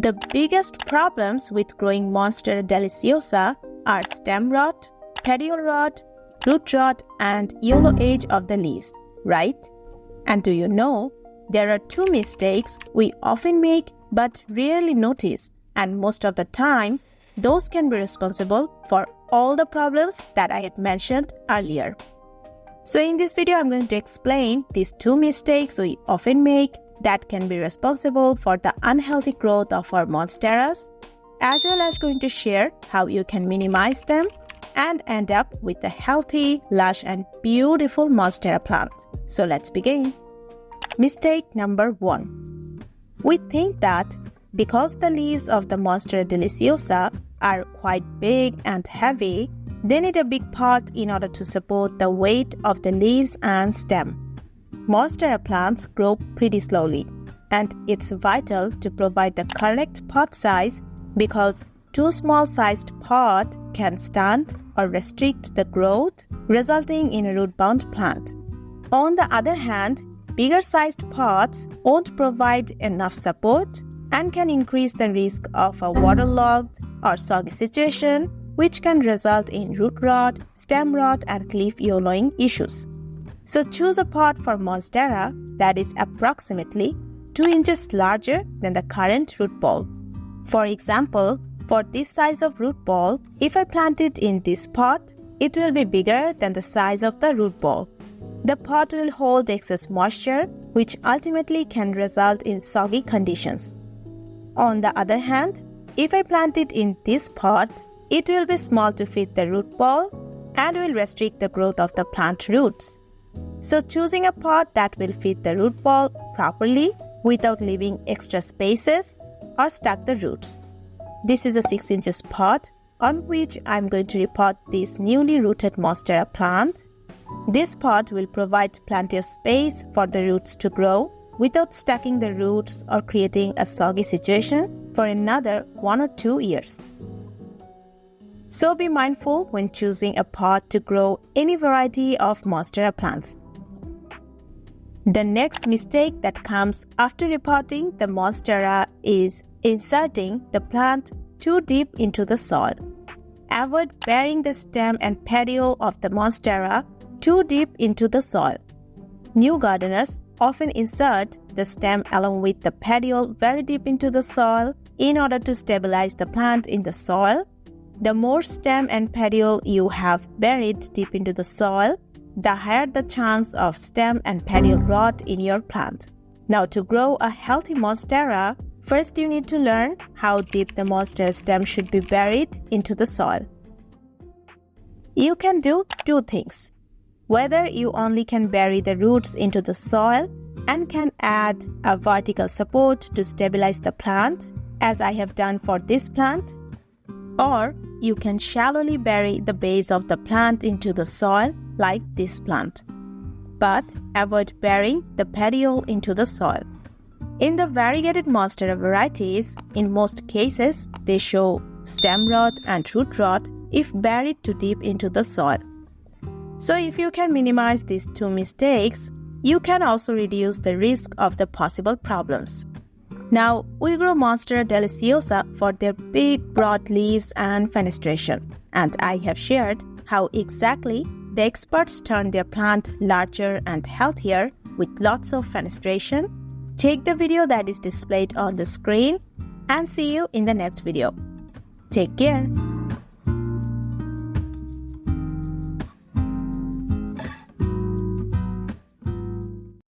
The biggest problems with growing Monstera Deliciosa are stem rot, petiole rot, root rot, and yellow age of the leaves, right? And do you know, there are two mistakes we often make but rarely notice, and most of the time, those can be responsible for all the problems that I had mentioned earlier. So in this video, I'm going to explain these two mistakes we often make that can be responsible for the unhealthy growth of our monsteras, as well as going to share how you can minimize them and end up with a healthy, lush and beautiful monstera plant. So let's begin. Mistake number 1. We think that because the leaves of the Monstera Deliciosa are quite big and heavy, they need a big pot in order to support the weight of the leaves and stem. Monstera plants grow pretty slowly, and it's vital to provide the correct pot size because too small-sized pot can stunt or restrict the growth, resulting in a root-bound plant. On the other hand, bigger-sized pots won't provide enough support and can increase the risk of a waterlogged or soggy situation, which can result in root rot, stem rot, and leaf yellowing issues. So choose a pot for Monstera that is approximately 2 inches larger than the current root ball. For example, for this size of root ball, if I plant it in this pot, it will be bigger than the size of the root ball. The pot will hold excess moisture, which ultimately can result in soggy conditions. On the other hand, if I plant it in this pot, it will be small to fit the root ball and will restrict the growth of the plant roots. So choosing a pot that will fit the root ball properly without leaving extra spaces or stuck the roots. This is a 6 inches pot on which I'm going to repot this newly rooted Monstera plant. This pot will provide plenty of space for the roots to grow without stacking the roots or creating a soggy situation for another 1 or 2 years. So be mindful when choosing a pot to grow any variety of Monstera plants. The next mistake that comes after repotting the Monstera is inserting the plant too deep into the soil. Avoid burying the stem and petiole of the Monstera too deep into the soil. New gardeners often insert the stem along with the petiole very deep into the soil in order to stabilize the plant in the soil. The more stem and petiole you have buried deep into the soil, the higher the chance of stem and petiole rot in your plant. Now, to grow a healthy Monstera, first you need to learn how deep the Monstera stem should be buried into the soil. You can do two things. Whether you only can bury the roots into the soil and can add a vertical support to stabilize the plant, as I have done for this plant, or you can shallowly bury the base of the plant into the soil like this plant. But avoid burying the petiole into the soil. In the variegated Monstera varieties, in most cases, they show stem rot and root rot if buried too deep into the soil. So if you can minimize these two mistakes, you can also reduce the risk of the possible problems. Now, we grow Monstera Deliciosa for their big, broad leaves and fenestration, and I have shared how exactly the experts turn their plant larger and healthier with lots of fenestration. Check the video that is displayed on the screen and see you in the next video. Take care.